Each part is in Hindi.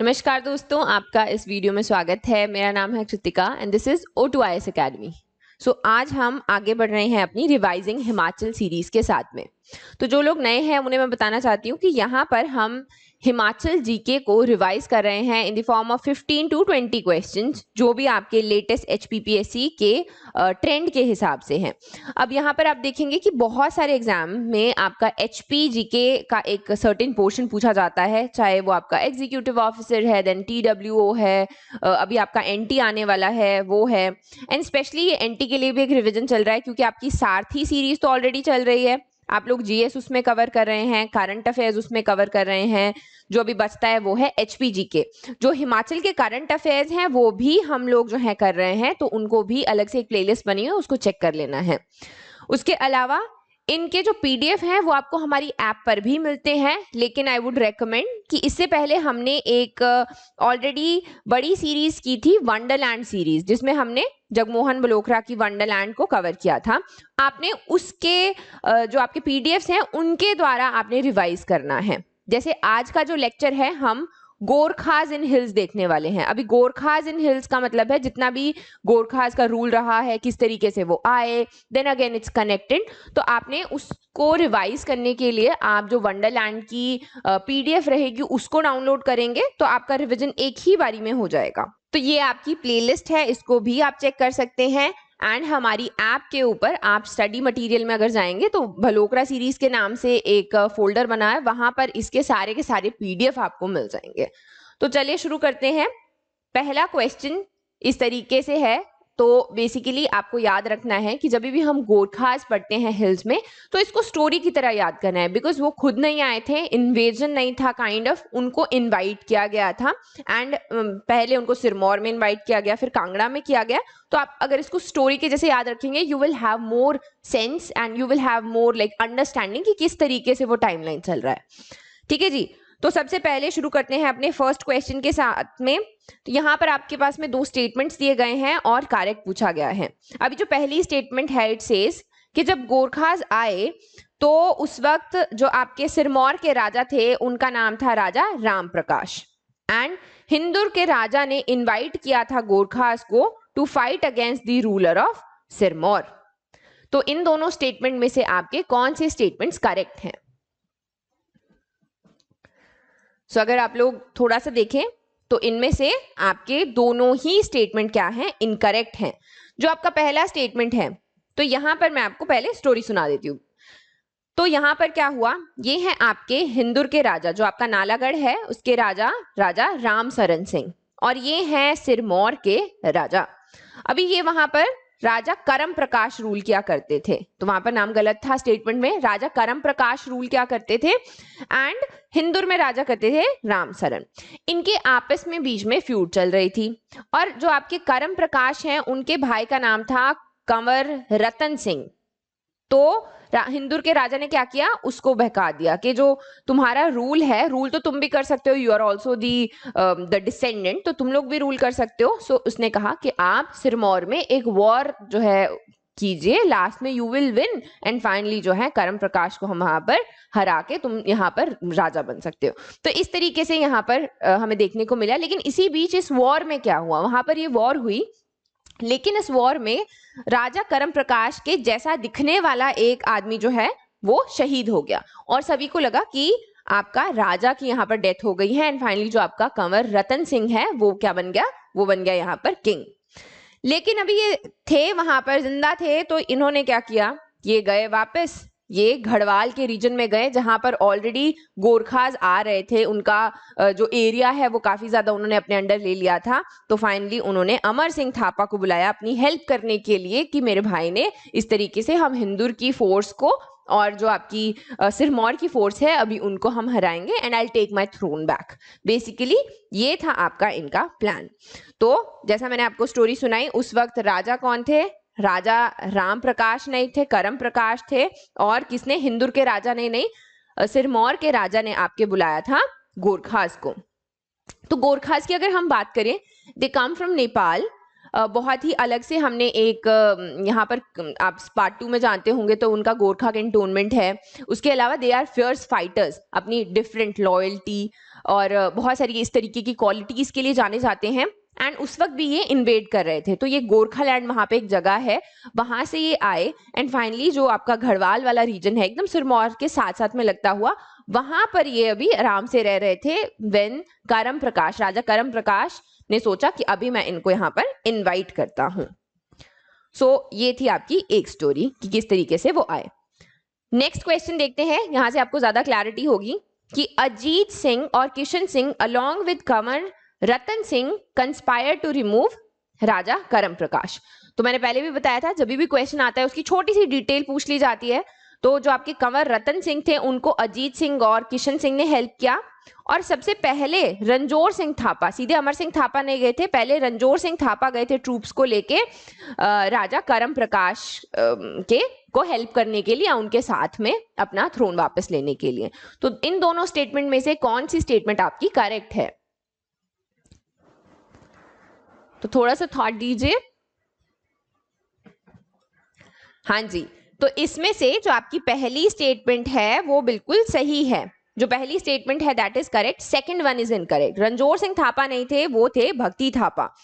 नमस्कार दोस्तों, आपका इस वीडियो में स्वागत है। मेरा नाम है Kritika and this is O2IS academy. आज हम आगे बढ़ रहे हैं अपनी रिवाइजिंग हिमाचल सीरीज के साथ में। तो जो लोग नए हैं उन्हें मैं बताना चाहती हूँ कि यहाँ पर हम हिमाचल जीके को रिवाइज कर रहे हैं in the form of 15 to 20 questions, जो भी आपके लेटेस्ट HPPSC के ट्रेंड के हिसाब से हैं। अब यहाँ पर आप देखेंगे कि बहुत सारे एग्जाम में आपका HP जीके का एक सर्टेन पोर्शन पूछा जाता है, चाहे वो आपका एग्जीक्यूटिव ऑफिसर है, देन TWO है, अभी आपका NT आने वाला है वो है। एंड स्पेशली ये NT के लिए भी एक रिवीजन चल रहा है क्योंकि आपकी सारथी सीरीज तो ऑलरेडी चल रही है। आप लोग GS उसमें कवर कर रहे हैं, करंट अफेयर्स उसमें कवर कर रहे हैं। जो अभी बचता है वो है HPG के। जो हिमाचल के करंट अफेयर्स हैं वो भी हम लोग जो है कर रहे हैं, तो उनको भी अलग से एक प्लेलिस्ट बनी है, उसको चेक कर लेना है। उसके अलावा इनके जो PDF हैं वो आपको हमारी ऐप पर भी मिलते हैं, लेकिन आई वुड रेकमेंड कि इससे पहले हमने एक ऑलरेडी बड़ी सीरीज की थी, वंडरलैंड सीरीज, जिसमें हमने जगमोहन बलोकरा की वंडरलैंड को कवर किया था। आपने उसके जो आपके PDFs हैं उनके द्वारा आपने रिवाइज करना है। जैसे आज का जो लेक्चर है हम गोरखाज इन हिल्स देखने वाले हैं। अभी गोरखाज इन हिल्स का मतलब है जितना भी गोरखाज का रूल रहा है, किस तरीके से वो आए, देन अगेन इट्स कनेक्टेड। तो आपने उसको रिवाइज करने के लिए आप जो वंडरलैंड की PDF रहेगी उसको डाउनलोड करेंगे तो आपका रिवीजन एक ही बारी में हो जाएगा। तो ये आपकी प्लेलिस्ट है, इसको भी आप चेक कर सकते हैं। एंड हमारी ऐप के ऊपर आप स्टडी मटेरियल में अगर जाएंगे तो भलोकरा सीरीज के नाम से एक फोल्डर बना है, वहां पर इसके सारे के सारे PDF आपको मिल जाएंगे। तो चलिए शुरू करते हैं। पहला क्वेश्चन इस तरीके से है। तो बेसिकली आपको याद रखना है कि जब भी हम गोरखास पढ़ते हैं हिल्स में तो इसको स्टोरी की तरह याद करना है, बिकॉज वो खुद नहीं आए थे, इन्वेजन नहीं था, काइंड ऑफ उनको इनवाइट किया गया था। एंड पहले उनको सिरमौर में इनवाइट किया गया, फिर कांगड़ा में किया गया। तो आप अगर इसको स्टोरी के जैसे याद रखेंगे you will have more sense and you will have more like understanding कि किस तरीके से वो टाइमलाइन चल रहा है। ठीक है जी। तो सबसे पहले शुरू करते हैं अपने फर्स्ट क्वेश्चन के साथ में। तो यहाँ पर आपके पास में दो स्टेटमेंट्स दिए गए हैं और करेक्ट पूछा गया है। अभी जो पहली स्टेटमेंट है इट सेज कि जब गोरखास आए तो उस वक्त जो आपके सिरमौर के राजा थे उनका नाम था राजा राम प्रकाश, एंड हिंदुर के राजा ने इनवाइट किया था गोरखास को to fight against the ruler of Sirmaur. तो इन दोनों स्टेटमेंट में से आपके कौन से स्टेटमेंट्स करेक्ट हैं? सो अगर आप लोग थोड़ा सा देखें तो इनमें से आपके दोनों ही स्टेटमेंट क्या हैं, इनकरेक्ट हैं। जो आपका पहला स्टेटमेंट है, तो यहां पर मैं आपको पहले स्टोरी सुना देती हूँ। तो यहां पर क्या हुआ, ये है आपके हिंदुर के राजा, जो आपका नालागढ़ है उसके राजा राजा राम सरन सिंह, और ये हैं सिरमौर के राजा। अभी ये वहां पर राजा करम प्रकाश रूल किया करते थे, तो वहां पर नाम गलत था स्टेटमेंट में, राजा करम प्रकाश रूल किया करते थे एंड हिंदुर में राजा करते थे राम सरन। इनके आपस में बीच में फ्यूड चल रही थी, और जो आपके करम प्रकाश हैं उनके भाई का नाम था कंवर रतन सिंह। तो हिंदुर के राजा ने क्या किया, उसको बहका दिया कि जो तुम्हारा रूल है, रूल तो तुम भी कर सकते हो, you are also the descendant, तो तुम लोग भी रूल कर सकते हो। सो उसने कहा कि आप सिरमौर में एक वॉर जो है कीजिए, लास्ट में you will win and finally जो है करम प्रकाश को हम वहां पर हरा के तुम यहाँ पर राजा बन सकते हो। तो इस तरीके से यहाँ पर हमें देखने को मिला। लेकिन इसी बीच इस वॉर में क्या हुआ, वहां पर ये वॉर हुई, लेकिन इस वॉर में राजा करम प्रकाश के जैसा दिखने वाला एक आदमी जो है वो शहीद हो गया, और सभी को लगा कि आपका राजा की यहाँ पर डेथ हो गई है, एंड फाइनली जो आपका कंवर रतन सिंह है वो क्या बन गया, वो बन गया यहाँ पर किंग। लेकिन अभी ये थे वहां पर, जिंदा थे, तो इन्होंने क्या किया, ये गए वापस, ये गढ़वाल के रीजन में गए जहां पर ऑलरेडी गोरखास आ रहे थे। उनका जो एरिया है वो काफी ज्यादा उन्होंने अपने अंडर ले लिया था। तो फाइनली उन्होंने अमर सिंह थापा को बुलाया अपनी हेल्प करने के लिए कि मेरे भाई ने इस तरीके से हम हिंदुर की फोर्स को और जो आपकी सिरमौर की फोर्स है अभी उनको हम हराएंगे and I take my throne back. Basically ये था आपका इनका प्लान। तो जैसा मैंने आपको स्टोरी सुनाई, उस वक्त राजा कौन थे, राजा राम प्रकाश नहीं थे, करम प्रकाश थे, और किसने, हिंदुर के राजा ने नहीं, सिरमौर के राजा ने आपके बुलाया था गोरखास को। तो गोरखास की अगर हम बात करें, दे कम फ्रॉम नेपाल। बहुत ही अलग से हमने एक यहाँ पर आप पार्ट 2 में जानते होंगे तो उनका गोरखा कैंटोनमेंट है। उसके अलावा दे आर फियर्स फाइटर्स, अपनी डिफरेंट लॉयल्टी और बहुत सारी इस तरीके की क्वालिटीज के लिए जाने जाते हैं। एंड उस वक्त भी ये इन्वेड कर रहे थे, तो ये गोरखालैंड वहां पे एक जगह है, वहां से ये आए एंड फाइनली जो आपका गढ़वाल वाला रीजन है एकदम सिरमौर के साथ साथ में लगता हुआ, वहां पर ये अभी आराम से रह रहे थे व्हेन करम प्रकाश, राजा करम प्रकाश ने सोचा कि अभी मैं इनको यहाँ पर इनवाइट करता हूं। ये थी आपकी एक स्टोरी कि किस तरीके से वो आए। नेक्स्ट क्वेश्चन देखते हैं, यहां से आपको ज्यादा क्लैरिटी होगी कि अजीत सिंह और Kishan Singh along with Kanwar Ratan Singh conspire to remove Raja Karam Prakash. तो मैंने पहले भी बताया था, जब भी क्वेश्चन आता है उसकी छोटी सी डिटेल पूछ ली जाती है। तो जो आपके कंवर रतन सिंह थे उनको अजीत सिंह और किशन सिंह ने हेल्प किया, और सबसे पहले रणजोर सिंह थापा, सीधे अमर सिंह थापा नहीं गए थे, पहले रणजोर सिंह थापा गए थे ट्रूप्स को लेके राजा करम प्रकाश के को हेल्प करने के लिए, उनके साथ में अपना थ्रोन वापस लेने के लिए। तो इन दोनों स्टेटमेंट में से कौन सी स्टेटमेंट आपकी करेक्ट है? तो थोड़ा सा थॉट दीजिए। हाँ जी, तो इसमें से जो आपकी पहली स्टेटमेंट है वो बिल्कुल सही है। जो पहली स्टेटमेंट है that is correct, second one is incorrect. Ranjor Singh Thapa नहीं थे, वो थे भक्ति थापा।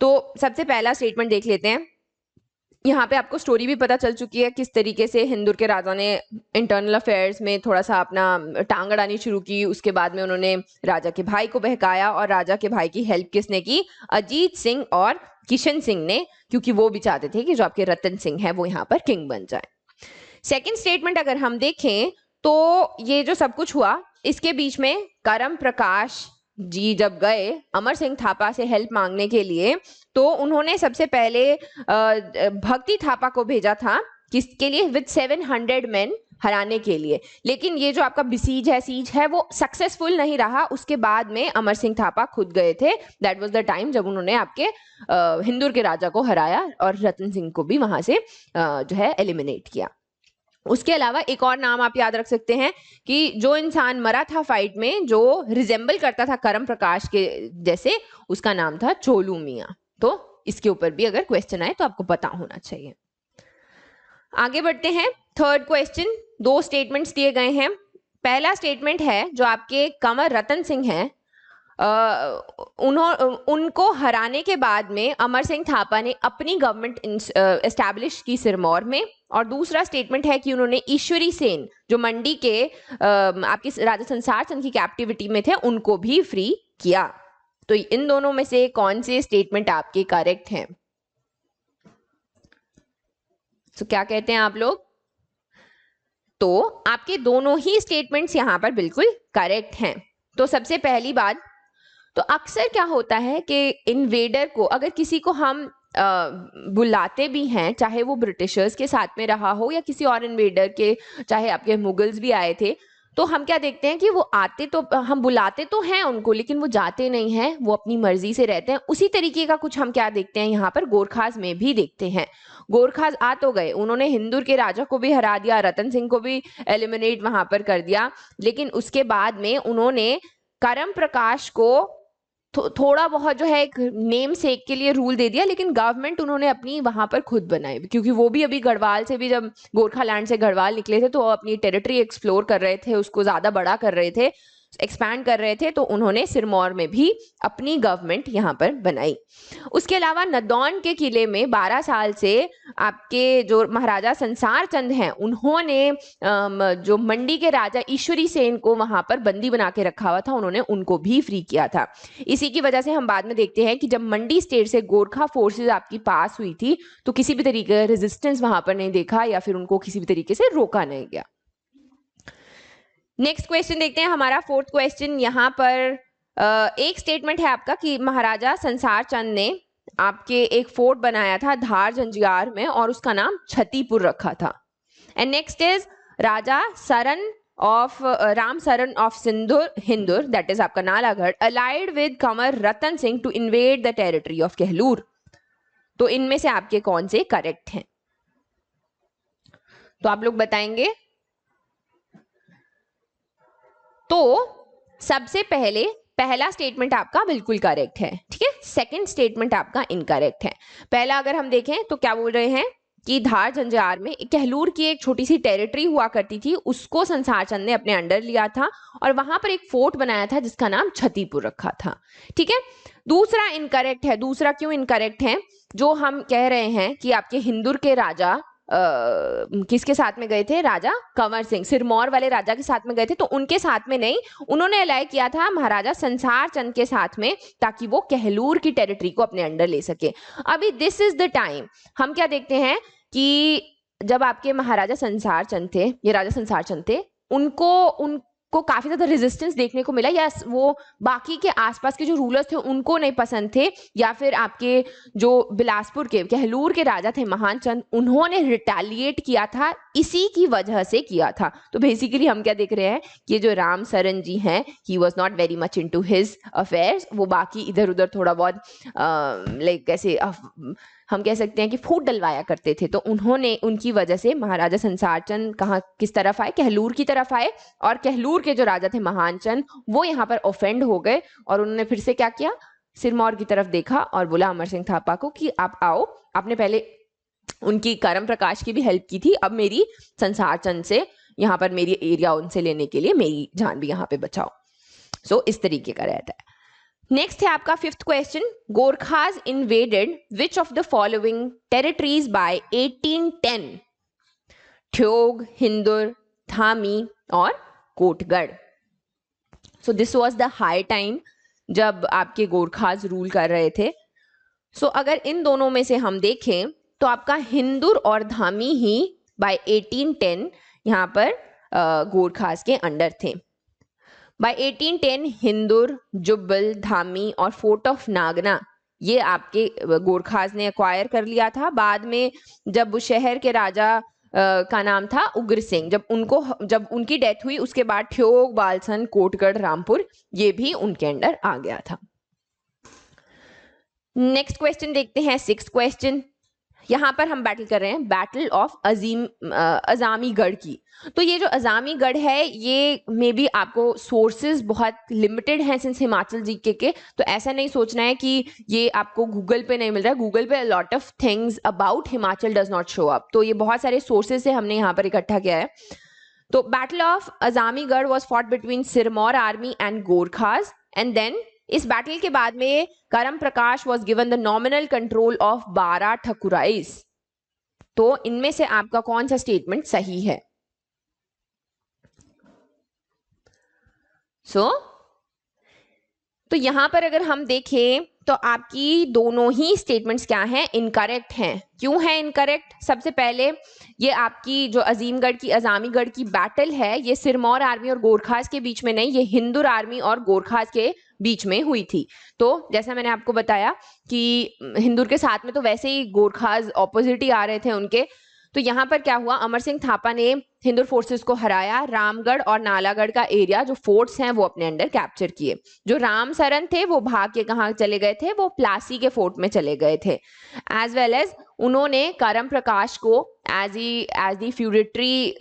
तो सबसे पहला स्टेटमेंट देख लेते हैं। यहाँ पे आपको स्टोरी भी पता चल चुकी है किस तरीके से हिंदुर के राजा ने इंटरनल अफेयर्स में थोड़ा सा अपना टांग अड़ानी शुरू की। उसके बाद में उन्होंने राजा के भाई को बहकाया, और राजा के भाई की हेल्प किसने की? अजीत सिंह और किशन सिंह ने, क्योंकि वो भी चाहते थे कि जो आपके रतन सिंह है वो यहाँ पर किंग बन जाए। सेकेंड स्टेटमेंट अगर हम देखें तो ये जो सब कुछ हुआ इसके बीच में करम प्रकाश जी जब गए अमर सिंह थापा से हेल्प मांगने के लिए, तो उन्होंने सबसे पहले भक्ति थापा को भेजा था किसके लिए? विद 700 मेन हराने के लिए। लेकिन ये जो आपका सीज है वो सक्सेसफुल नहीं रहा। उसके बाद में अमर सिंह थापा खुद गए थे, दैट वाज द टाइम जब उन्होंने आपके हिंदुर के राजा को हराया और रतन सिंह को भी वहां से जो है एलिमिनेट किया। उसके अलावा एक और नाम आप याद रख सकते हैं कि जो इंसान मरा था फाइट में, जो रिजेंबल करता था करम प्रकाश के जैसे, उसका नाम था चोलू मियां। तो इसके ऊपर भी अगर क्वेश्चन आए तो आपको पता होना चाहिए। आगे बढ़ते हैं। थर्ड क्वेश्चन, दो स्टेटमेंट्स दिए गए हैं। पहला स्टेटमेंट है जो आपके कंवर रतन सिंह हैं, उनको हराने के बाद में अमर सिंह थापा ने अपनी गवर्नमेंट एस्टैब्लिश की सिरमौर में। और दूसरा स्टेटमेंट है कि उन्होंने ईश्वरी सेन जो मंडी के आपके राजा संसार चंद की कैप्टिविटी में थे उनको भी फ्री किया। तो इन दोनों में से कौन से स्टेटमेंट आपके करेक्ट हैं? तो क्या कहते हैं आप लोग? तो आपके दोनों ही स्टेटमेंट्स यहां पर बिल्कुल करेक्ट हैं। तो सबसे पहली बात, तो अक्सर क्या होता है कि इन्वेडर को अगर किसी को हम बुलाते भी हैं, चाहे वो ब्रिटिशर्स के साथ में रहा हो या किसी और इन्वेडर के, चाहे आपके मुगल्स भी आए थे, तो हम क्या देखते हैं कि वो आते तो, हम बुलाते तो हैं उनको, लेकिन वो जाते नहीं हैं, वो अपनी मर्जी से रहते हैं। उसी तरीके का कुछ हम क्या देखते हैं यहाँ पर गोरखास में भी देखते हैं। गोरखास आ तो गए, उन्होंने हिंदुर के राजा को भी हरा दिया, रतन सिंह को भी एलिमिनेट वहां पर कर दिया, लेकिन उसके बाद में उन्होंने करम प्रकाश को थोड़ा बहुत जो है एक नेम सेक के लिए रूल दे दिया, लेकिन गवर्नमेंट उन्होंने अपनी वहां पर खुद बनाई, क्योंकि वो भी अभी गढ़वाल से भी, जब गोरखालैंड से गढ़वाल निकले थे तो वो अपनी टेरिटरी एक्सप्लोर कर रहे थे, उसको ज्यादा बड़ा कर रहे थे, एक्सपैंड कर रहे थे, तो उन्होंने सिरमौर में भी अपनी गवर्नमेंट यहाँ पर बनाई। उसके अलावा नदौन के किले में 12 साल से आपके जो महाराजा संसार चंद हैं, उन्होंने जो मंडी के राजा ईश्वरी सेन को वहां पर बंदी बना के रखा हुआ था, उन्होंने उनको भी फ्री किया था। इसी की वजह से हम बाद में देखते हैं कि जब मंडी स्टेट से गोरखा फोर्सेस आपकी पास हुई थी तो किसी भी तरीके का रेजिस्टेंस वहां पर नहीं देखा या फिर उनको किसी भी तरीके से रोका नहीं गया। नेक्स्ट क्वेश्चन देखते हैं, हमारा फोर्थ क्वेश्चन। यहाँ पर एक स्टेटमेंट है आपका कि महाराजा संसार चंद ने आपके एक फोर्ट बनाया था धार जंजियार में और उसका नाम छतीपुर रखा था। And next is Raja Saran of Ram Saran of Sindhur Hindur, that is आपका Nalagarh, allied with Kanwar Ratan Singh to invade the territory of Kahlur. तो इनमें से आपके कौन से करेक्ट हैं? तो आप लोग बताएंगे। तो सबसे पहले पहला स्टेटमेंट आपका बिल्कुल करेक्ट है, ठीक है। सेकंड स्टेटमेंट आपका इनकरेक्ट है। पहला अगर हम देखें तो क्या बोल रहे हैं कि धार झंझार में कहलूर की एक छोटी सी टेरिटरी हुआ करती थी, उसको संसार चंद ने अपने अंडर लिया था और वहां पर एक फोर्ट बनाया था जिसका नाम छतीपुर रखा था। ठीक है, दूसरा इनकरेक्ट है। दूसरा क्यों इनकरेक्ट है? जो हम कह रहे हैं कि आपके हिंदुर के राजा किसके साथ में गए थे? राजा कंवर सिंह, सिरमौर वाले राजा के साथ में गए थे, तो उनके साथ में नहीं, उन्होंने अलाय किया था महाराजा संसार चंद के साथ में, ताकि वो कहलूर की टेरिटरी को अपने अंडर ले सके। अभी दिस इज द टाइम हम क्या देखते हैं कि जब आपके महाराजा संसार चंद थे, ये राजा संसार चंद थे, उनको काफी ज्यादा रेजिस्टेंस देखने को मिला, या वो बाकी के आसपास के जो रूलर्स थे उनको नहीं पसंद थे, या फिर आपके जो बिलासपुर के कहलूर के राजा थे महान चंद, उन्होंने रिटेलिएट किया था, इसी की वजह से किया था। तो बेसिकली हम क्या देख रहे हैं कि जो राम सरन जी हैं, he was not very much into his affairs, वो बाकी इधर उधर थोड़ा बहुत लाइक कैसे हम कह सकते हैं कि फूट डलवाया करते थे, तो उन्होंने उनकी वजह से महाराजा संसार चंद कहाँ किस तरफ आए? कहलूर की तरफ आए, और कहलूर के जो राजा थे महान चंद, वो यहाँ पर ऑफेंड हो गए और उन्होंने फिर से क्या किया? सिरमौर की तरफ देखा और बोला अमर सिंह थापा को कि आप आओ, आपने पहले उनकी करम प्रकाश की भी हेल्प की थी, अब मेरी संसार चंद से यहाँ पर मेरी एरिया उनसे लेने के लिए मेरी जान भी यहाँ पे बचाओ। सो इस तरीके का रहता है। नेक्स्ट है आपका fifth question, Gorkhas invaded which of the following territories by 1810? Theog, Hindur, Dhami और Kotgarh. So this was the high time जब आपके गोरखास रूल कर रहे थे। सो अगर इन दोनों में से हम देखें तो आपका हिंदुर और धामी ही बाय 1810 यहाँ पर गोरखास के अंडर थे। बाय 1810 हिंदुर, जुब्बल, धामी और फोर्ट ऑफ नागना ये आपके गोरखास ने एक्वायर कर लिया था। बाद में जब बुशहर के राजा का नाम था उग्र सिंह, जब उनकी डेथ हुई उसके बाद ठ्योग, बालसन, कोटगढ़, रामपुर ये भी उनके अंडर आ गया था। नेक्स्ट क्वेश्चन देखते हैं, सिक्स्थ क्वेश्चन। यहां पर हम बैटल कर रहे हैं बैटल ऑफ अजामीगढ़ की। तो ये जो अजामीगढ़ है ये मे बी आपको सोर्सेज बहुत लिमिटेड हैं सिंस हिमाचल जीके के, तो ऐसा नहीं सोचना है कि ये आपको गूगल पे नहीं मिल रहा है। गूगल पे lot of things about Himachal does not show up, तो ये बहुत सारे सोर्सेज से हमने यहाँ पर इकट्ठा किया है। तो battle of Ajamigarh was fought between Sirmaur army and Gorkhas, and then इस बैटल के बाद में Karam Prakash was given the nominal control of 12 thakurais. तो इनमें से आपका कौन सा स्टेटमेंट सही है? तो यहां पर अगर हम देखें तो आपकी दोनों ही स्टेटमेंट्स क्या हैं? इनकरेक्ट हैं। क्यों है इनकरेक्ट? सबसे पहले ये आपकी जो अजामीगढ़ की बैटल है ये सिरमौर आर्मी और गोरखास के बीच में नहीं, ये हिंदुर आर्मी और गोरखास के बीच में हुई थी। तो जैसा मैंने आपको बताया कि हिंदुर के साथ में तो वैसे ही गोरखास ऑपोजिट ही आ रहे थे उनके। तो यहाँ पर क्या हुआ, अमर सिंह थापा ने हिंदुर फोर्सेस को हराया, रामगढ़ और नालागढ़ का एरिया जो फोर्ट्स हैं वो अपने अंडर कैप्चर किए। जो राम सरन थे वो भाग के कहाँ चले गए थे? वो प्लासी के फोर्ट में चले गए थे। एज वेल एज उन्होंने करम प्रकाश को एज दी फ्यूडेटरी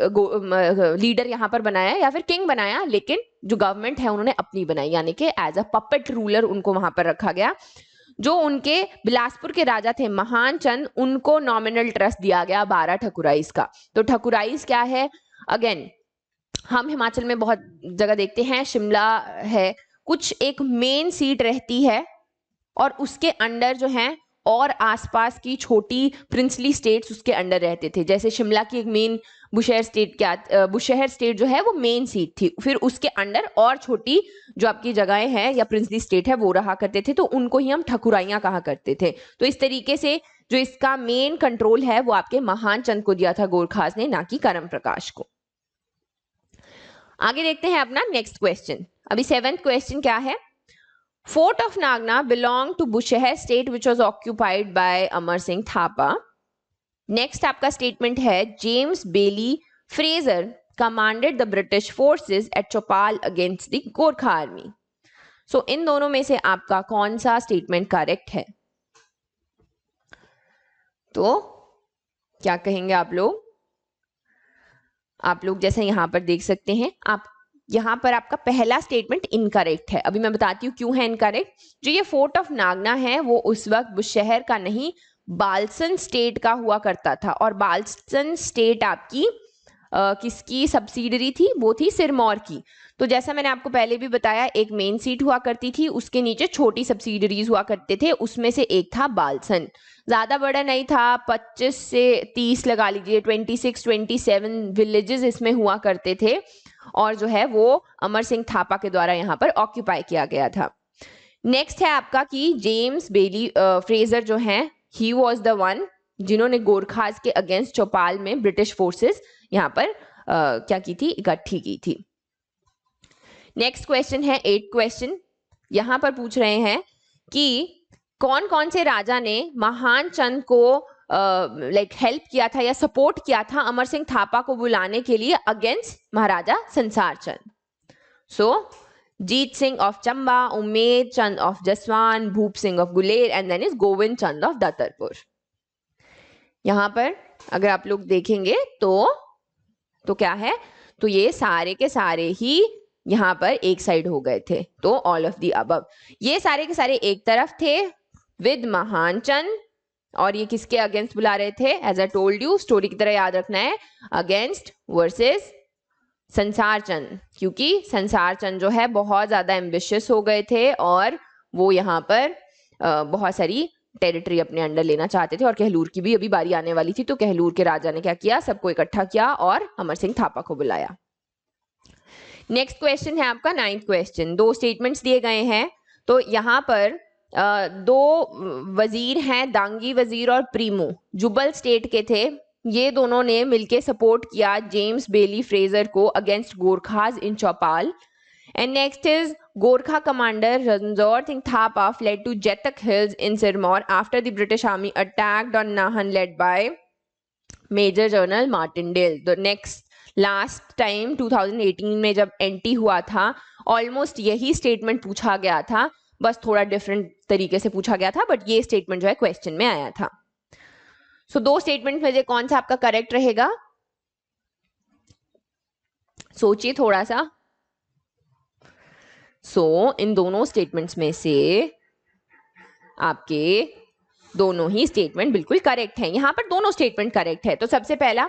लीडर यहाँ पर बनाया या फिर किंग बनाया, लेकिन जो गवर्नमेंट है उन्होंने अपनी बनाई, यानी कि एज अ पपेट रूलर उनको वहां पर रखा गया। जो उनके बिलासपुर के राजा थे महान चंद, उनको नॉमिनल ट्रस्ट दिया गया 12 ठकुराइस का। तो ठकुराइस क्या है? अगेन हम हिमाचल में बहुत जगह देखते हैं, शिमला है, कुछ एक मेन सीट रहती है और उसके अंडर जो है और आसपास की छोटी प्रिंसली स्टेट्स उसके अंडर रहते थे। जैसे शिमला की एक मेन बुशहर स्टेट जो है वो मेन सीट थी, फिर उसके अंडर और छोटी जो आपकी जगहें हैं या प्रिंसली स्टेट है वो रहा करते थे, तो उनको ही हम ठकुराइयां कहा करते थे। तो इस तरीके से जो इसका मेन कंट्रोल है वो आपके महान चंद को दिया था गोरखास ने, ना कि करम प्रकाश को। आगे देखते हैं अपना नेक्स्ट क्वेश्चन। अभी 7th क्वेश्चन क्या है? Fort of Nagna belonged to Bushehar state which was occupied by Amar Singh Thapa. Next आपका स्टेटमेंट है James Baillie Fraser commanded the British forces at Chopal against the Gorkha army. So इन दोनों में से आपका कौन सा स्टेटमेंट करेक्ट है? तो क्या कहेंगे आप लोग? आप लोग जैसे यहां पर देख सकते हैं, आप यहां पर आपका पहला स्टेटमेंट इनकरेक्ट है। अभी मैं बताती हूँ क्यों है इनकरेक्ट। जो ये फोर्ट ऑफ नागना है वो उस वक्त बुशहर का नहीं बाल्सन स्टेट का हुआ करता था, और बाल्सन स्टेट आपकी किसकी सब्सिडरी थी? वो थी सिरमौर की। तो जैसा मैंने आपको पहले भी बताया, एक मेन सीट हुआ करती थी, उसके नीचे छोटी सब्सिडरीज हुआ करते थे, उसमें से एक था बाल्सन। ज्यादा बड़ा नहीं था, 25 से 30 लगा लीजिए, 26-27 विलेजेस इसमें हुआ करते थे, और जो है वो अमर सिंह थापा के द्वारा यहाँ पर ऑक्यूपाई किया गया था। नेक्स्ट है आपका कि जेम्स बेली फ्रेजर जो हैं, ही वॉज द वन जिन्होंने गोरखास के अगेंस्ट चौपाल में ब्रिटिश फोर्सेस यहाँ पर क्या की थी? इकट्ठी की थी। नेक्स्ट क्वेश्चन है 8th क्वेश्चन। यहां पर पूछ रहे हैं कि कौन कौन से राजा ने महान चंद को हेल्प किया था या सपोर्ट किया था अमर सिंह थापा को बुलाने के लिए against Maharaja Sansar Chand. So Jit Singh of Chamba, Umed Chand of Jaswan, Bhup Singh of Guler, and then is Govind Chand of Datarpur. यहां पर अगर आप लोग देखेंगे तो क्या है? तो ये सारे के सारे ही यहाँ पर एक साइड हो गए थे, तो ऑल ऑफ दी अबव। ये सारे के सारे एक तरफ थे विद महान चंद, और ये किसके अगेंस्ट बुला रहे थे? As I told you, story की तरह याद रखना है, अगेंस्ट वर्सेस संसार चंद, क्योंकि संसार चंद जो है बहुत ज्यादा एम्बिशियस हो गए थे, और वो यहाँ पर बहुत सारी टेरिटरी अपने अंडर लेना चाहते थे, और कहलूर की भी अभी बारी आने वाली थी। तो कहलूर के राजा ने क्या किया? सबको इकट्ठा किया और अमर सिंह थापा को बुलाया। नेक्स्ट क्वेश्चन है आपका 9th क्वेश्चन। 2 स्टेटमेंट्स दिए गए हैं, तो यहाँ पर 2 वजीर हैं, दांगी वजीर और प्रीमो, जुब्बल स्टेट के थे। ये दोनों ने मिलके सपोर्ट किया जेम्स बेली फ्रेजर को against Gorkhas in Chaupal. And next is Gorkha commander Ranjor Singh Thapa fled to Jetak Hills in Sirmaur after the British army attacked on Nahan led by Major General Martindale. The last time 2018 में जब एंटी हुआ था, ऑलमोस्ट यही स्टेटमेंट पूछा गया था, बस थोड़ा डिफरेंट तरीके से पूछा गया था, बट ये स्टेटमेंट जो है क्वेश्चन में आया था। सो 2 स्टेटमेंट में से कौन सा आपका करेक्ट रहेगा? सोचिए थोड़ा सा। इन दोनों स्टेटमेंट्स में से आपके दोनों ही स्टेटमेंट बिल्कुल करेक्ट हैं। यहां पर दोनों स्टेटमेंट करेक्ट है। तो सबसे पहला,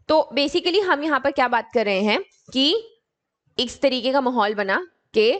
तो बेसिकली हम यहां पर क्या बात कर रहे हैं कि इस तरीके का माहौल बना कि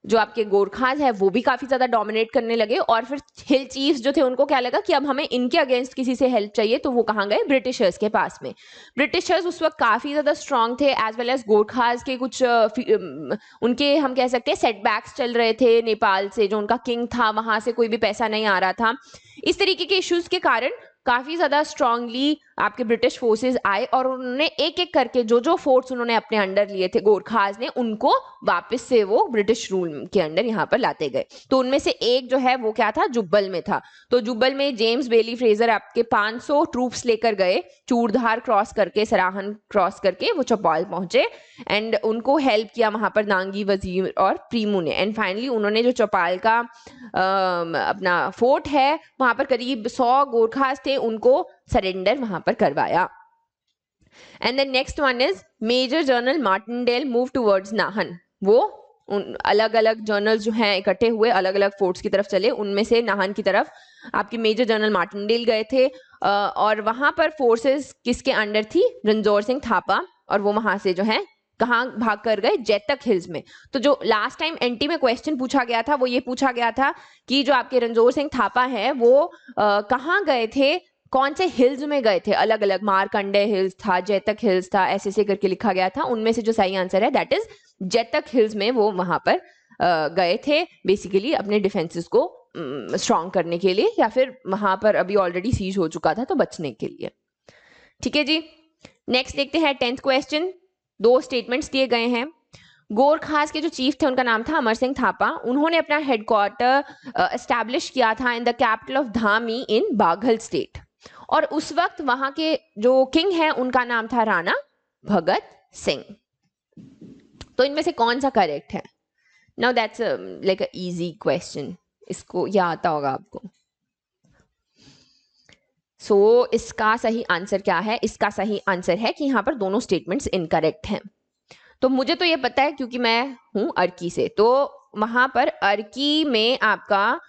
जो आपके गोरखास है वो भी काफी ज्यादा डोमिनेट करने लगे, और फिर हिल चीफ्स जो थे उनको क्या लगा कि अब हमें इनके अगेंस्ट किसी से हेल्प चाहिए, तो वो कहाँ गए? ब्रिटिशर्स के पास में। ब्रिटिशर्स उस वक्त काफी ज्यादा स्ट्रांग थे, एज वेल एज गोरखास के कुछ उनके हम कह सकते हैं सेटबैक्स चल रहे थे। नेपाल से जो उनका किंग था, वहां से कोई भी पैसा नहीं आ रहा था। इस तरीके के इश्यूज के कारण काफी ज्यादा स्ट्रांगली आपके ब्रिटिश फोर्सेस आए, और उन्होंने एक एक करके जो जो फोर्ट्स उन्होंने अपने अंडर लिए थे गोरखास ने, उनको वापस से वो ब्रिटिश रूल के अंडर यहाँ पर लाते गए। तो उनमें से एक जो है वो क्या था? जुब्बल में था। तो जुब्बल में जेम्स बेली फ्रेजर आपके 500 ट्रूप्स लेकर गए, चूड़धार क्रॉस करके, सराहन क्रॉस करके वो चौपाल पहुंचे, एंड उनको हेल्प किया वहां पर दांगी वजीर और प्रीमू ने। एंड फाइनली उन्होंने जो चौपाल का अपना फोर्ट है, वहां पर करीब 100 गोरखास थे, उनको सरेंडर वहां पर करवाया। And the next one is major general Martindell move towards Nahan. वो अलग अलग जनरल्स जो हैं इकट्ठे हुए, अलग अलग फोर्ट्स की तरफ चले, उनमें से नाहन की तरफ आपके मेजर जनरल मार्टिनडेल गए थे, और वहां पर फोर्सेस किसके अंडर थी? रणजोर सिंह थापा, और वो वहां से जो है कहाँ भाग कर गए? जेतक हिल्स में। तो जो लास्ट टाइम एनटी में क्वेश्चन पूछा गया था वो ये पूछा गया था कि जो आपके रणजोर सिंह थापा है वो कहाँ गए थे, कौन से हिल्स में गए थे? अलग अलग, मारकंडे हिल्स था, जेतक हिल्स था, ऐसे करके लिखा गया था। उनमें से जो सही आंसर है दैट इज जेतक हिल्स में वो वहां पर गए थे, बेसिकली अपने डिफेंसेस को स्ट्रॉन्ग करने के लिए, या फिर वहां पर अभी ऑलरेडी सीज हो चुका था तो बचने के लिए। ठीक है जी, नेक्स्ट देखते हैं 10th क्वेश्चन। 2 स्टेटमेंट्स दिए गए हैं। गोरखास के जो चीफ थे उनका नाम था अमर सिंह थापा। उन्होंने अपना हेडक्वार्टर एस्टैब्लिश किया था in the capital of Dhami in Baghal state, और उस वक्त वहां के जो किंग हैं उनका नाम था राणा भगत सिंह। तो इनमें से कौन सा करेक्ट है? Now that's like a easy question, इसको यह आता होगा आपको। इसका सही आंसर क्या है? इसका सही आंसर है कि यहाँ पर दोनों स्टेटमेंट्स इनकरेक्ट हैं। तो मुझे तो ये पता है क्योंकि मैं हूं अर्की से, तो वहां पर अर्की में आपका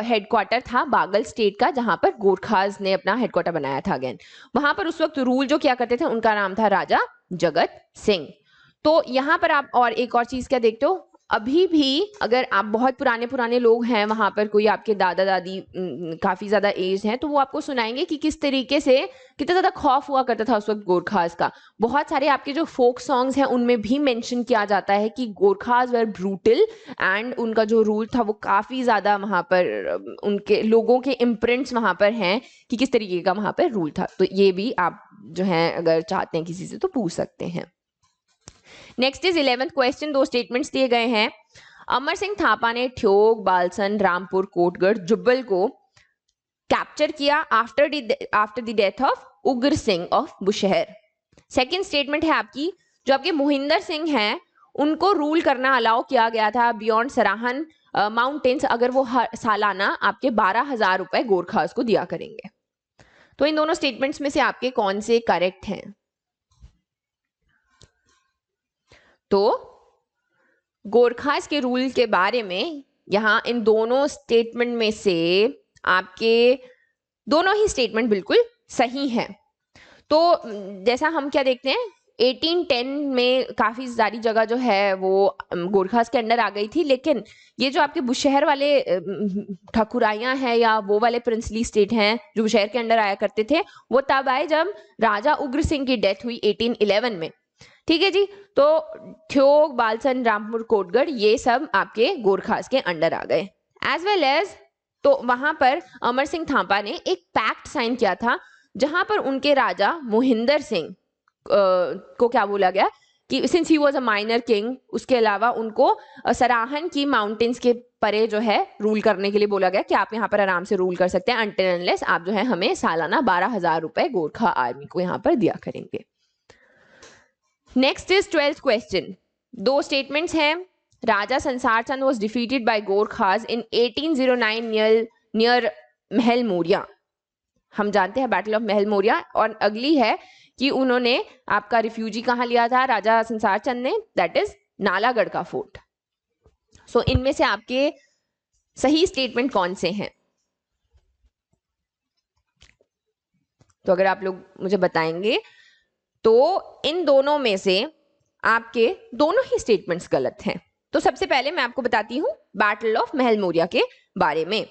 हेडक्वार्टर था बागल स्टेट का, जहां पर गोरखास ने अपना हेडक्वार्टर बनाया था अगेन। वहां पर उस वक्त रूल जो किया करते थे उनका नाम था राजा जगत सिंह। तो यहाँ पर आप और एक और चीज क्या देखते हो, अभी भी अगर आप बहुत पुराने पुराने लोग हैं वहां पर, कोई आपके दादा दादी काफी ज्यादा एज हैं, तो वो आपको सुनाएंगे कि किस तरीके से कितना ज्यादा खौफ हुआ करता था उस वक्त गोरखास का। बहुत सारे आपके जो फोक सॉन्ग्स हैं उनमें भी मेंशन किया जाता है कि गोरखास वर ब्रूटल एंड उनका जो रूल था वो काफी ज्यादा वहां पर उनके लोगों के इम्प्रिंट्स वहां पर हैं कि किस तरीके का वहां पर रूल था। तो ये भी आप जो है अगर चाहते हैं किसी से तो पूछ सकते हैं। Next is 11th question. दो स्टेटमेंट्स दिए गए हैं। अमर सिंह थापा ने ठियोग, बालसन, रामपुर, कोटगढ़, जुब्बल को कैप्चर किया after the death of Ugra Singh of Bushahr. Second statement है आपकी, जो आपके मोहिंदर सिंह हैं उनको रूल करना अलाउ किया गया था बियॉन्ड सराहन माउंटेन्स, अगर वो सालाना आपके 12,000 रुपए गोरखास को दिया करेंगे। तो इन दोनों स्टेटमेंट्स में से आपके कौन से करेक्ट हैं? तो गोरखास के रूल के बारे में यहां इन दोनों स्टेटमेंट में से आपके दोनों ही स्टेटमेंट बिल्कुल सही हैं। तो जैसा हम क्या देखते हैं, 1810 में काफी सारी जगह जो है वो गोरखास के अंडर आ गई थी, लेकिन ये जो आपके बुशहर वाले ठकुराइयां हैं या वो वाले प्रिंसली स्टेट हैं जो बुशहर के अंडर आया करते थे, वो तब आए जब राजा उग्र सिंह की डेथ हुई 1811 में। ठीक है जी। तो ठियोग, बालसन, रामपुर, कोटगढ़ ये सब आपके गोरखास के अंडर आ गए। एज वेल एज तो वहां पर अमर सिंह थापा ने एक पैक्ट साइन किया था जहां पर उनके राजा मोहिंदर सिंह को क्या बोला गया कि since he was a minor king, उसके अलावा उनको सराहन की माउंटेन्स के परे जो है रूल करने के लिए बोला गया कि आप यहाँ पर आराम से रूल कर सकते हैं अनटिल अनलेस आप जो है हमें सालाना 12,000 रुपए गोरखा आर्मी को यहाँ पर दिया करेंगे। Next is 12th question. दो स्टेटमेंट्स हैं। Raja Sansar Chand was defeated by Gorkhas in 1809 near Mahal Moriya. हम जानते हैं बैटल ऑफ महल मोरिया। और अगली है कि उन्होंने आपका रिफ्यूजी कहां लिया था राजा संसार चंद ने, दैट इज नालागढ़ का फोर्ट। सो इनमें से आपके सही स्टेटमेंट कौन से हैं? तो अगर आप लोग मुझे बताएंगे तो इन दोनों में से आपके दोनों ही स्टेटमेंट्स गलत हैं। तो सबसे पहले मैं आपको बताती हूं बैटल ऑफ महल मोरिया के बारे में।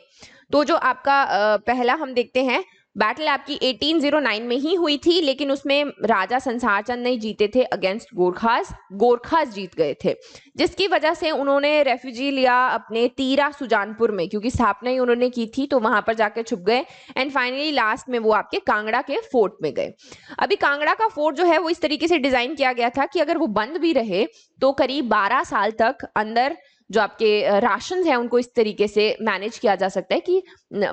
तो जो आपका पहला हम देखते हैं, बैटल आपकी 1809 में ही हुई थी, लेकिन उसमें राजा संसार चंद नहीं जीते थे अगेंस्ट गोरखास जीत गए थे, जिसकी वजह से उन्होंने रेफ्यूजी लिया अपने तीरा सुजानपुर में, क्योंकि स्थापना ही उन्होंने की थी तो वहां पर जाकर छुप गए। एंड फाइनली लास्ट में वो आपके कांगड़ा के फोर्ट में गए। अभी कांगड़ा का फोर्ट जो है वो इस तरीके से डिजाइन किया गया था कि अगर वो बंद भी रहे तो करीब 12 साल तक अंदर जो आपके राशन है उनको इस तरीके से मैनेज किया जा सकता है कि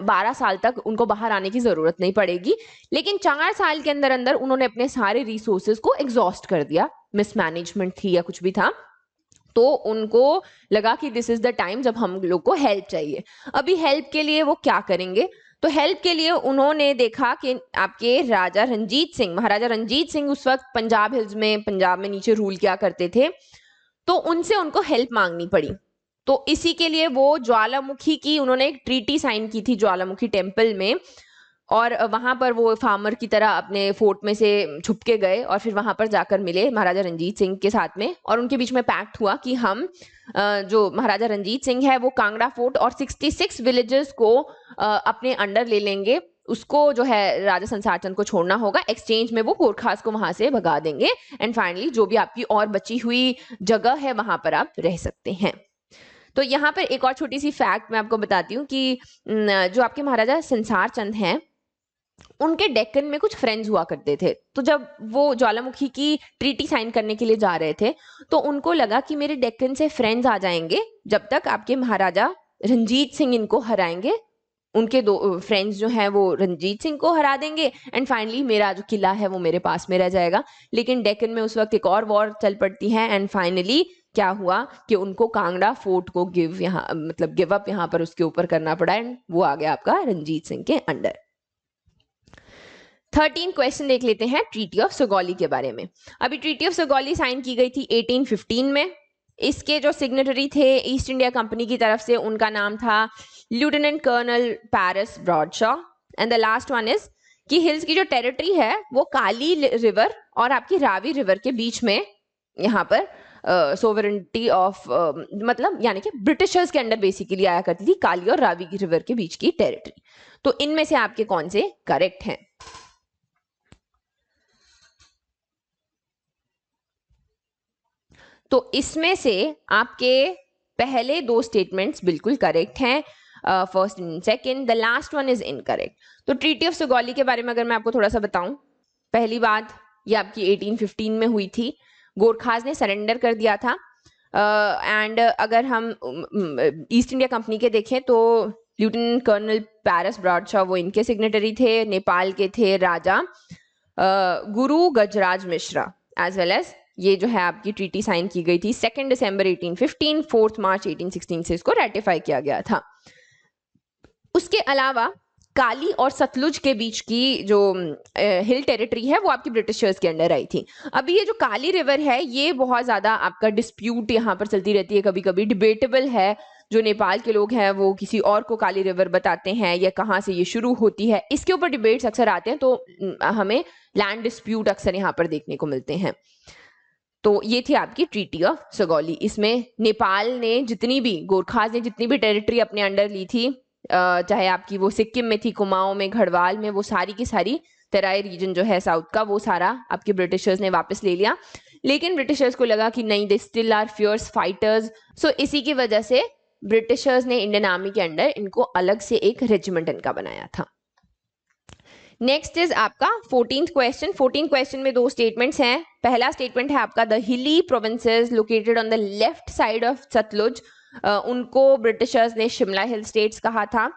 12 साल तक उनको बाहर आने की जरूरत नहीं पड़ेगी। लेकिन 4 साल के अंदर अंदर उन्होंने अपने सारे रिसोर्सेज को एग्जॉस्ट कर दिया, मिसमैनेजमेंट थी या कुछ भी था, तो उनको लगा कि दिस इज द टाइम जब हम लोग को हेल्प चाहिए। अभी हेल्प के लिए वो क्या करेंगे? तो हेल्प के लिए उन्होंने देखा कि आपके राजा रंजीत सिंह, महाराजा रंजीत सिंह उस वक्त पंजाब हिल्स में, पंजाब में नीचे रूल किया करते थे, तो उनसे उनको हेल्प मांगनी पड़ी। तो इसी के लिए वो ज्वालामुखी की उन्होंने एक ट्रीटी साइन की थी ज्वालामुखी टेम्पल में, और वहां पर वो फार्मर की तरह अपने फोर्ट में से छुप के गए और फिर वहां पर जाकर मिले महाराजा रंजीत सिंह के साथ में, और उनके बीच में पैक्ट हुआ कि हम जो महाराजा रंजीत सिंह है वो कांगड़ा फोर्ट और 66 विलेजेस को अपने अंडर ले लेंगे, उसको जो है राजा संसार चंद को छोड़ना होगा, एक्सचेंज में वो गोरखास को वहां से भगा देंगे, एंड फाइनली जो भी आपकी और बची हुई जगह है वहां पर आप रह सकते हैं। तो यहाँ पर एक और छोटी सी फैक्ट मैं आपको बताती हूँ कि जो आपके महाराजा संसार चंद हैं उनके डेक्कन में कुछ फ्रेंड्स हुआ करते थे। तो जब वो ज्वालामुखी की ट्रीटी साइन करने के लिए जा रहे थे तो उनको लगा कि मेरे डेक्कन से फ्रेंड्स आ जाएंगे जब तक आपके महाराजा रंजीत सिंह इनको हराएंगे, उनके दो फ्रेंड्स जो हैं वो रंजीत सिंह को हरा देंगे, एंड फाइनली मेरा जो किला है वो मेरे पास में रह जाएगा। लेकिन डेक्कन में उस वक्त एक और वॉर चल पड़ती है, एंड फाइनली क्या हुआ कि उनको कांगड़ा फोर्ट को गिव अप यहाँ पर उसके ऊपर करना पड़ा, एंड वो आ गया आपका रंजीत सिंह के अंडर। 13 क्वेश्चन देख लेते हैं ट्रीटी ऑफ सुगौली के बारे में। अभी ट्रीटी ऑफ सुगौली साइन की गई थी 1815 में। इसके जो सिग्नेटरी थे ईस्ट इंडिया कंपनी की तरफ से, उनका नाम था lieutenant colonel Paris Bradshaw. And the last one is कि हिल्स की जो टेरिटरी है वो काली रिवर और आपकी रावी रिवर के बीच में यहाँ पर सोवरेंटी ऑफ मतलब यानी कि ब्रिटिशर्स के अंडर बेसिकली आया करती थी काली और रावी रिवर के बीच की टेरिटरी। तो इनमें से आपके कौन से करेक्ट हैं? तो इसमें से आपके पहले दो स्टेटमेंट्स बिल्कुल करेक्ट हैं, first and second. The last one is incorrect. तो ट्रीटी ऑफ सुगौली के बारे में अगर मैं आपको थोड़ा सा बताऊं, पहली बात ये आपकी 1815 में हुई थी। गोरखास ने सरेंडर कर दिया था। एंड अगर हम ईस्ट इंडिया कंपनी के देखें तो लेफ्टिनेंट कर्नल पैरिस ब्रॉडशॉ वो इनके सिग्नेटरी थे। नेपाल के थे राजा गुरु गजराज मिश्रा, एज वेल एज ये जो है आपकी ट्रीटी साइन की गई थी 2 दिसंबर 1815, 4 मार्च 1816 से इसको रेटिफाई किया गया था। उसके अलावा काली और सतलुज के बीच की जो हिल टेरिटरी है वो आपकी ब्रिटिशर्स के अंडर आई थी। अभी ये जो काली रिवर है ये बहुत ज्यादा आपका डिस्प्यूट यहाँ पर चलती रहती है, कभी कभी डिबेटेबल है। जो नेपाल के लोग हैं वो किसी और को काली रिवर बताते हैं या कहाँ से ये शुरू होती है, इसके ऊपर डिबेट्स अक्सर आते हैं। तो हमें लैंड डिस्प्यूट अक्सर यहाँ पर देखने को मिलते हैं। तो ये थी आपकी ट्रीटी ऑफ सुगौली। इसमें नेपाल ने जितनी भी गोरखास ने जितनी भी टेरिटरी अपने अंडर ली थी, चाहे आपकी वो सिक्किम में थी, कुमाऊं में, गढ़वाल में, वो सारी की सारी तराई रीजन जो है साउथ का, वो सारा आपके ब्रिटिशर्स ने वापस ले लिया। लेकिन ब्रिटिशर्स को लगा कि नहीं, they still are fierce fighters. So इसी की वजह से ब्रिटिशर्स ने इंडियन आर्मी के अंडर इनको अलग से एक रेजिमेंट इनका बनाया था। नेक्स्ट इज आपका 14th क्वेश्चन। 14th क्वेश्चन में दो स्टेटमेंट्स हैं। पहला स्टेटमेंट है आपका the hilly provinces located on the left side of Sutlej, उनको ब्रिटिशर्स ने शिमला हिल स्टेट्स कहा था।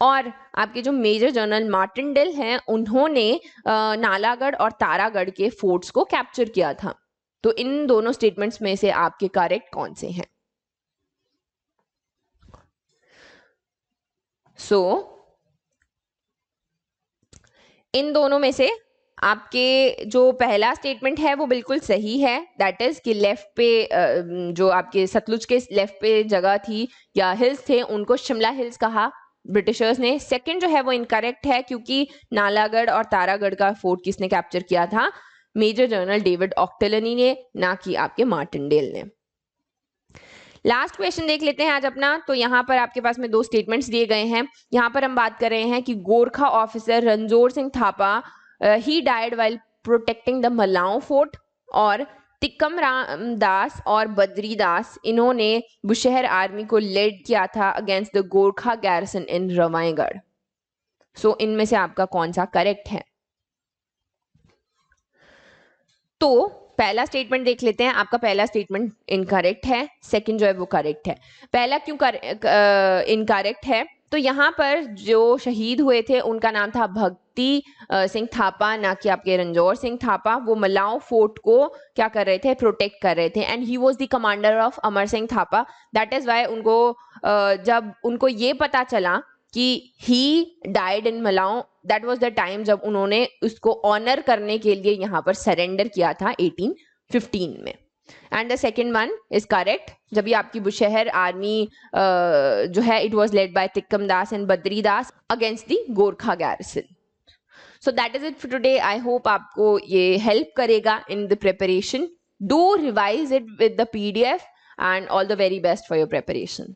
और आपके जो मेजर जनरल मार्टिनडेल हैं उन्होंने नालागढ़ और तारागढ़ के फोर्ट्स को कैप्चर किया था। तो इन दोनों स्टेटमेंट्स में से आपके करेक्ट कौन से हैं? सो इन दोनों में से आपके जो पहला स्टेटमेंट है वो बिल्कुल सही है, दैट इज कि लेफ्ट पे जो आपके सतलुज के लेफ्ट पे जगह थी या हिल्स थे उनको शिमला हिल्स कहा ब्रिटिशर्स ने। सेकंड जो है वो इनकरेक्ट है, क्योंकि नालागढ़ और तारागढ़ का फोर्ट किसने कैप्चर किया था? मेजर जनरल डेविड ऑक्टेलनी ने, ना कि आपके मार्टिनडेल ने। लास्ट क्वेश्चन देख लेते हैं आज अपना। तो यहाँ पर आपके पास में दो स्टेटमेंट्स दिए गए हैं। यहाँ पर हम बात कर रहे हैं कि Gorkha officer Ranjor Singh Thapa he died while protecting the Malaun fort, और तिक्कम रामदास और बद्रीदास इन्होंने बुशहर आर्मी को लीड किया था अगेंस्ट द गोरखा गैरिसन इन रवाईगढ़। सो इनमें से आपका कौन सा करेक्ट है? तो पहला स्टेटमेंट देख लेते हैं। आपका पहला स्टेटमेंट इनकरेक्ट है, सेकंड जो है वो करेक्ट है। पहला क्यों इनकरेक्ट है? तो यहाँ पर जो शहीद हुए थे उनका नाम था भक्ति सिंह थापा, ना कि आपके रणजोर सिंह थापा। वो मलाऊ फोर्ट को क्या कर रहे थे? प्रोटेक्ट कर रहे थे। And he was the commander of Amar Singh Thapa. That is why उनको जब उनको ये पता चला कि he died in Malaun, that was the time जब उन्होंने उसको ऑनर करने के लिए यहाँ पर सरेंडर किया था 1815 में। And the second one is correct. जब ये आपकी बुशहर आर्मी जो है it was led by Tikkam Das and Badridas against the Gorkha garrison. So that is it for today. I hope आपको ये हेल्प करेगा in the preparation. Do revise it with the PDF and all the very best for your preparation.